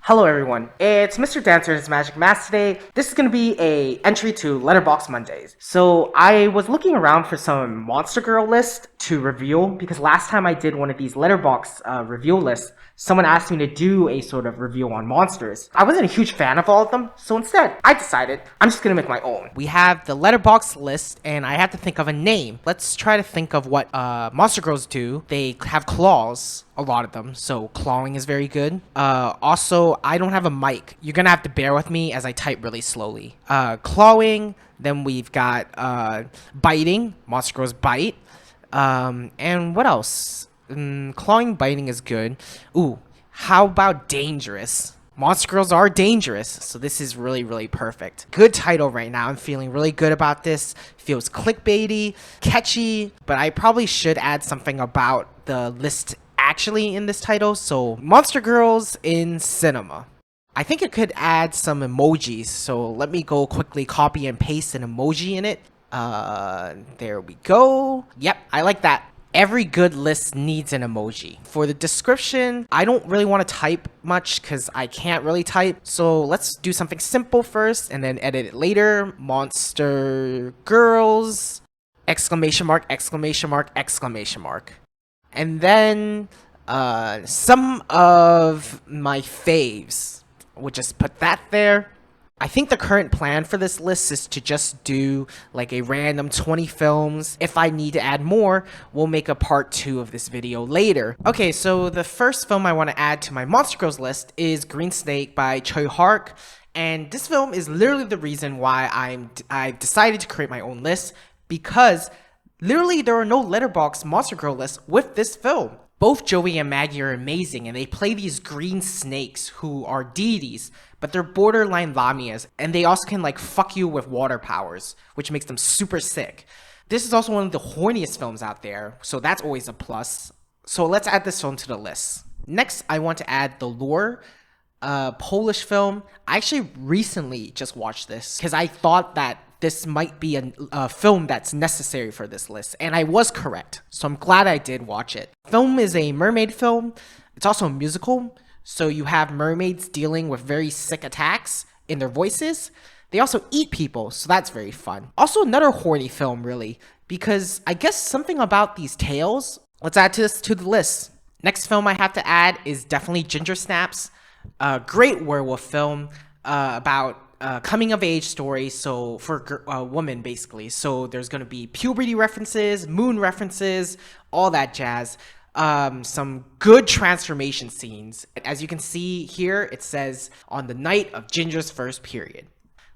Hello everyone, it's Mr. Dancer and his Magic Mask today. This is going to be a entry to Letterboxd Mondays. So I was looking around for some Monster Girl list to review because last time I did one of these Letterboxd review lists, someone asked me to do a sort of review on monsters. I wasn't a huge fan of all of them, so instead I decided I'm just going to make my own. We have the Letterboxd list and I had to think of a name. Let's try to think of what Monster Girls do. They have claws. A lot of them, so clawing is very good. Also, I don't have a mic. You're gonna have to bear with me as I type really slowly. Clawing, then we've got biting. Monster Girls bite. And what else? Clawing, biting is good. Ooh, how about dangerous? Monster Girls are dangerous, so this is really, really perfect. Good title right now. I'm feeling really good about this. Feels clickbaity, catchy, but I probably should add something about the list actually in this title. So Monster Girls in cinema. I think it could add some emojis, so let me go quickly copy and paste an emoji in it. There we go. Yep, I like that. Every good list needs an emoji. For the description, I don't really want to type much because I can't really type, so let's do something simple first and then edit it later. Monster Girls exclamation mark exclamation mark exclamation mark. And then some of my faves. We'll just put that there. I think the current plan for this list is to just do like a random 20 films. If I need to add more, we'll make a part 2 of this video later. Okay, so the first film I want to add to my Monster Girls list is Green Snake by Choi Hark. And this film is literally the reason why I've decided to create my own list, because literally there are no Letterboxd Monster Girl lists with this film. Both Joey and Maggie are amazing, and they play these green snakes who are deities, but they're borderline lamias, and they also can like fuck you with water powers, which makes them super sick. This is also one of the horniest films out there, so that's always a plus. So let's add this film to the list. Next, I want to add The Lure, Polish film. I actually recently just watched this because I thought that this might be a film that's necessary for this list, and I was correct, so I'm glad I did watch it. Film is a mermaid film. It's also a musical, so you have mermaids dealing with very sick attacks in their voices. They also eat people, so that's very fun. Also another horny film, really, because I guess something about these tales. Let's add this to the list. Next film I have to add is definitely Gingersnaps, a great werewolf film about coming of age story, so for a woman basically. So there's going to be puberty references, moon references, all that jazz. Some good transformation scenes. As you can see here, it says on the night of Ginger's first period.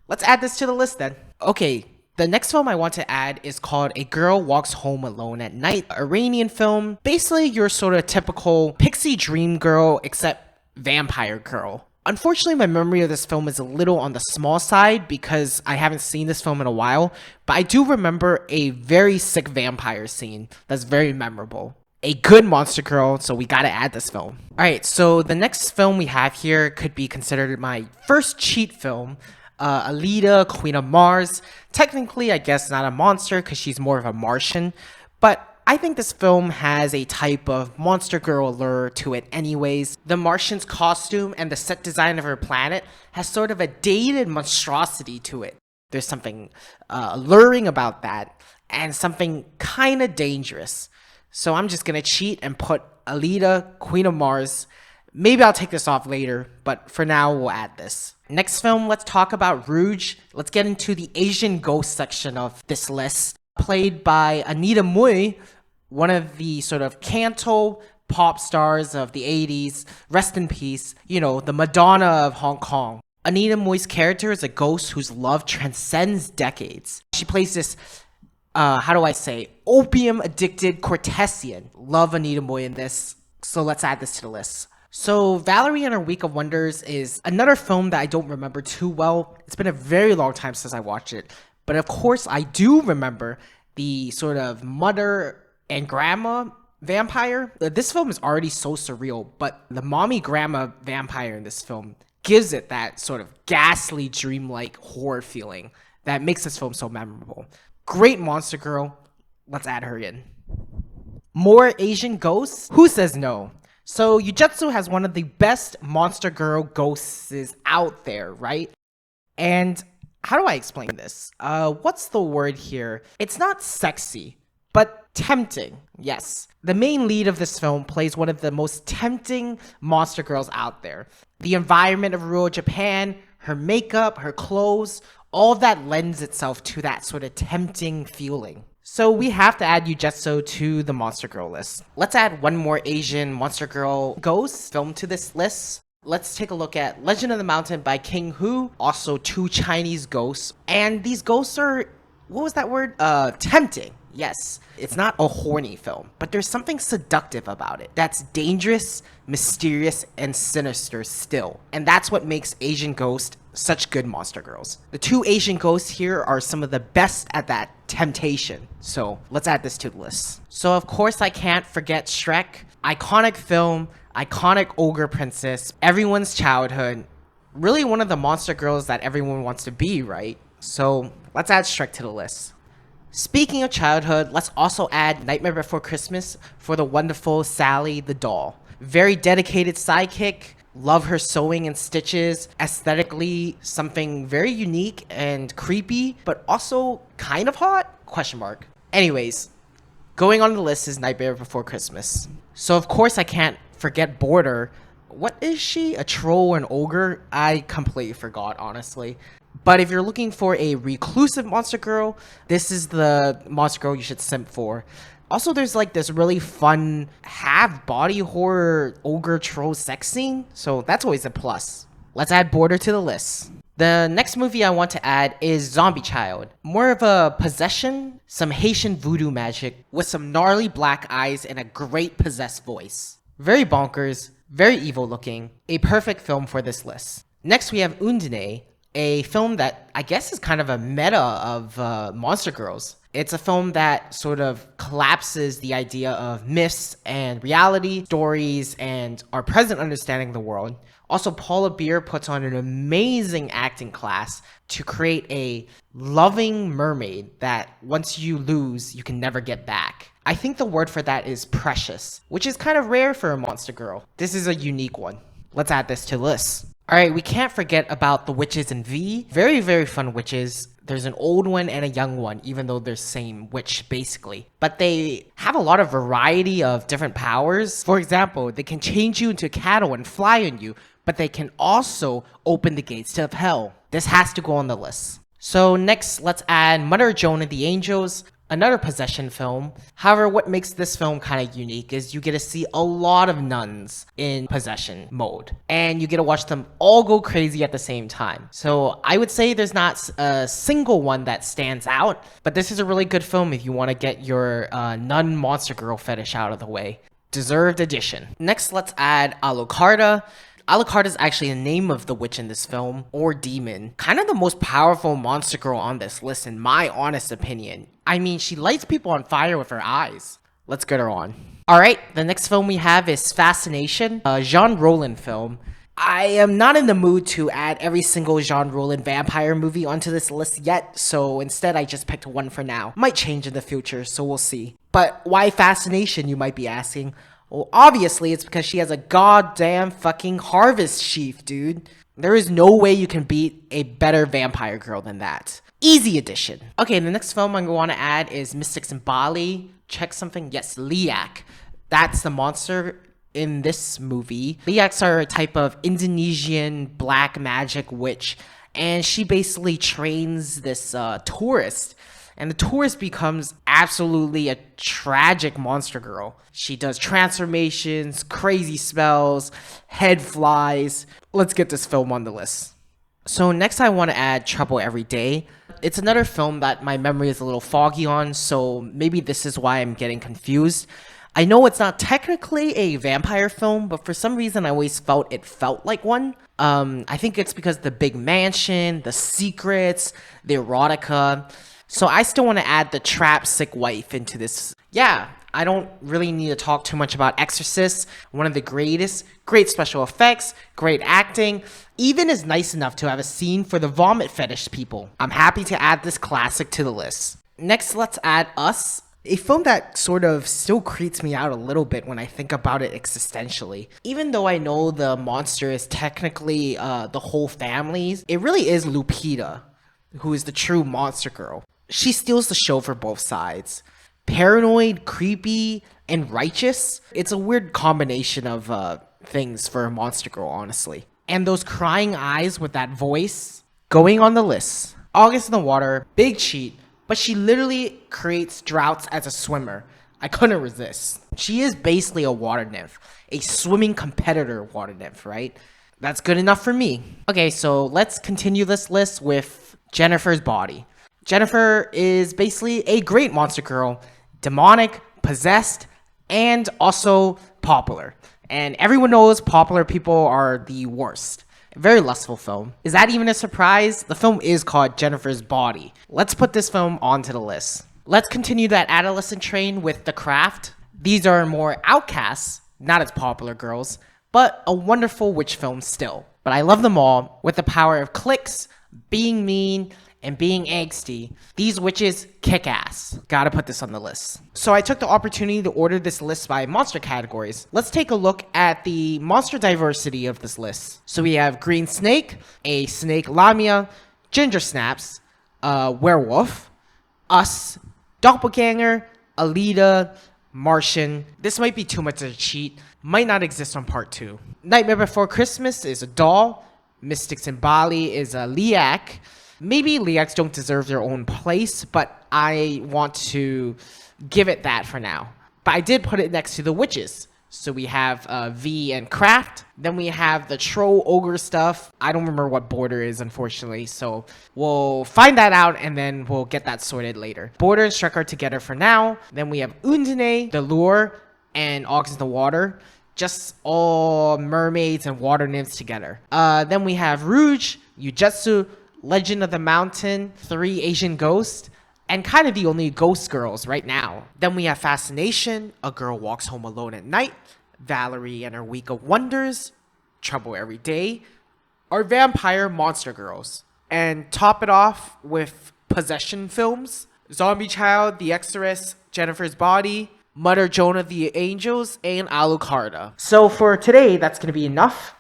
Let's add this to the list then. Okay, the next film I want to add is called A Girl Walks Home Alone at Night, Iranian film. Basically your sort of typical pixie dream girl except vampire girl. Unfortunately, my memory of this film is a little on the small side because I haven't seen this film in a while, but I do remember a very sick vampire scene that's very memorable. A good Monster Girl, so we gotta add this film. Alright, so the next film we have here could be considered my first cheat film, Ellita, Queen of Mars. Technically, I guess not a monster because she's more of a Martian, but I think this film has a type of Monster Girl allure to it anyways. The Martian's costume and the set design of her planet has sort of a dated monstrosity to it. There's something alluring about that and something kind of dangerous. So I'm just going to cheat and put Ellita, Queen of Mars. Maybe I'll take this off later, but for now we'll add this. Next film, let's talk about Rouge. Let's get into the Asian ghost section of this list. Played by Anita Mui, one of the sort of Canto pop stars of the 80s. Rest in peace. You know, the Madonna of Hong Kong. Anita Mui's character is a ghost whose love transcends decades. She plays this, opium-addicted Cortesian. Love Anita Mui in this, so let's add this to the list. So Valerie and Her Week of Wonders is another film that I don't remember too well. It's been a very long time since I watched it. But of course, I do remember the sort of mother and grandma vampire. This film is already so surreal, but the mommy grandma vampire in this film gives it that sort of ghastly, dreamlike horror feeling that makes this film so memorable. Great Monster Girl. Let's add her in. More Asian ghosts? Who says no? So Yujutsu has one of the best monster girl ghosts out there, right? And how do I explain this? What's the word here? It's not sexy, but tempting. Yes. The main lead of this film plays one of the most tempting monster girls out there. The environment of rural Japan, her makeup, her clothes, all of that lends itself to that sort of tempting feeling. So we have to add Yujutsu to the monster girl list. Let's add one more Asian monster girl ghost film to this list. Let's take a look at Legend of the Mountain by King Hu, also 2 Chinese ghosts. And these ghosts are, what was that word? Tempting. Yes, it's not a horny film, but there's something seductive about it that's dangerous, mysterious, and sinister still. And that's what makes Asian Ghost such good monster girls. The 2 Asian ghosts here are some of the best at that temptation. So let's add this to the list. So of course I can't forget Shrek. Iconic film, iconic ogre princess, everyone's childhood. Really one of the monster girls that everyone wants to be, right? So let's add Shrek to the list. Speaking of childhood, let's also add Nightmare Before Christmas for the wonderful Sally the doll. Very dedicated sidekick, love her sewing and stitches, aesthetically something very unique and creepy, but also kind of hot? Question mark. Anyways, going on the list is Nightmare Before Christmas. So of course I can't forget Border. What is she? A troll or an ogre? I completely forgot, honestly. But if you're looking for a reclusive monster girl, this is the monster girl you should simp for. Also, there's like this really fun half body horror ogre troll sex scene, so that's always a plus. Let's add Border to the list. The next movie I want to add is Zombie Child. More of a possession, some Haitian voodoo magic with some gnarly black eyes and a great possessed voice. Very bonkers, very evil looking, a perfect film for this list. Next we have Undine, a film that I guess is kind of a meta of monster girls. It's a film that sort of collapses the idea of myths and reality, stories, and our present understanding of the world. Also, Paula Beer puts on an amazing acting class to create a loving mermaid that once you lose, you can never get back. I think the word for that is precious, which is kind of rare for a monster girl. This is a unique one. Let's add this to the list. Alright, we can't forget about the witches in V. Very, very fun witches. There's an old one and a young one, even though they're same witch, basically. But they have a lot of variety of different powers. For example, they can change you into a cattle and fly on you, but they can also open the gates to hell. This has to go on the list. So next, let's add Mother Joan of the Angels. Another possession film. However, what makes this film kind of unique is you get to see a lot of nuns in possession mode. And you get to watch them all go crazy at the same time. So I would say there's not a single one that stands out, but this is a really good film if you want to get your nun monster girl fetish out of the way. Deserved addition. Next, let's add Alucarda. Alucard is actually the name of the witch in this film, or demon. Kind of the most powerful monster girl on this list in my honest opinion. I mean, she lights people on fire with her eyes. Let's get her on. Alright, the next film we have is Fascination, a Jean Rollin film. I am not in the mood to add every single Jean Rollin vampire movie onto this list yet, so instead I just picked one for now. Might change in the future, so we'll see. But why Fascination, you might be asking? Well, obviously, it's because she has a goddamn fucking harvest sheaf, dude. There is no way you can beat a better vampire girl than that. Easy addition. Okay, the next film I'm going to want to add is Mystics in Bali. Check something. Yes, Liak. That's the monster in this movie. Liaks are a type of Indonesian black magic witch. And she basically trains this tourist. And the tourist becomes absolutely a tragic monster girl. She does transformations, crazy spells, head flies. Let's get this film on the list. So next I want to add Trouble Every Day. It's another film that my memory is a little foggy on, so maybe this is why I'm getting confused. I know it's not technically a vampire film, but for some reason I always felt it felt like one. I think it's because the big mansion, the secrets, the erotica. So I still want to add the trapped sick wife into this. Yeah, I don't really need to talk too much about Exorcist. One of the greatest, great special effects, great acting, even is nice enough to have a scene for the vomit fetish people. I'm happy to add this classic to the list. Next, let's add Us, A film that sort of still creeps me out a little bit when I think about it existentially. Even though I know the monster is technically the whole family's, it really is Lupita, who is the true monster girl. She steals the show for both sides. Paranoid, creepy, and righteous. It's a weird combination of things for a monster girl, honestly. And those crying eyes with that voice. Going on the list. August in the Water, big cheat, but she literally creates droughts as a swimmer. I couldn't resist. She is basically a water nymph, a swimming competitor water nymph, right? That's good enough for me. Okay, so let's continue this list with Jennifer's Body. Jennifer is basically a great monster girl, demonic, possessed, and also popular. And everyone knows popular people are the worst. A very lustful film. Is that even a surprise? The film is called Jennifer's Body. Let's put this film onto the list. Let's continue that adolescent train with The Craft. These are more outcasts, not as popular girls, but a wonderful witch film still. But I love them all with the power of clicks, being mean, and being angsty. These witches kick ass. Gotta put this on the list. So I took the opportunity to order this list by monster categories. Let's take a look at the monster diversity of this list. So we have green snake, a snake lamia, Gingersnaps, werewolf, us, doppelganger, Ellita, Martian. This might be too much of a cheat. Might not exist on part 2. Nightmare Before Christmas is a doll. Mystics in Bali is a liak. Maybe liaks don't deserve their own place, but I want to give it that for now. But I did put it next to the witches. So we have V and Craft. Then we have the troll ogre stuff. I don't remember what border is, unfortunately. So we'll find that out and then we'll get that sorted later. Border and Shrek are together for now. Then we have Undine, the lure, and August in the Water. Just all mermaids and water nymphs together. Then we have Rouge, Yujutsu, Legend of the Mountain, 3 Asian ghosts, and kind of the only ghost girls right now. Then we have Fascination, A Girl Walks Home Alone at Night, Valerie and Her Week of Wonders, Trouble Every Day, our vampire monster girls. And top it off with possession films, Zombie Child, The Exorcist, Jennifer's Body, Mother Joan of the Angels, and Alucarda. So for today, that's going to be enough.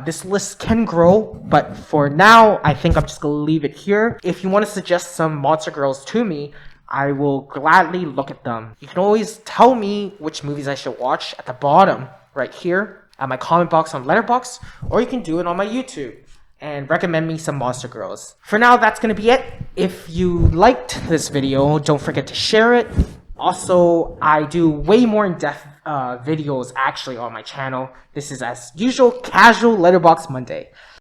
This list can grow, but for now, I think I'm just going to leave it here. If you want to suggest some monster girls to me, I will gladly look at them. You can always tell me which movies I should watch at the bottom, right here, at my comment box on Letterboxd, or you can do it on my YouTube and recommend me some monster girls. For now, that's going to be it. If you liked this video, don't forget to share it. Also, I do way more in-depth videos actually on my channel. This is, as usual, Casual Letterboxd Monday.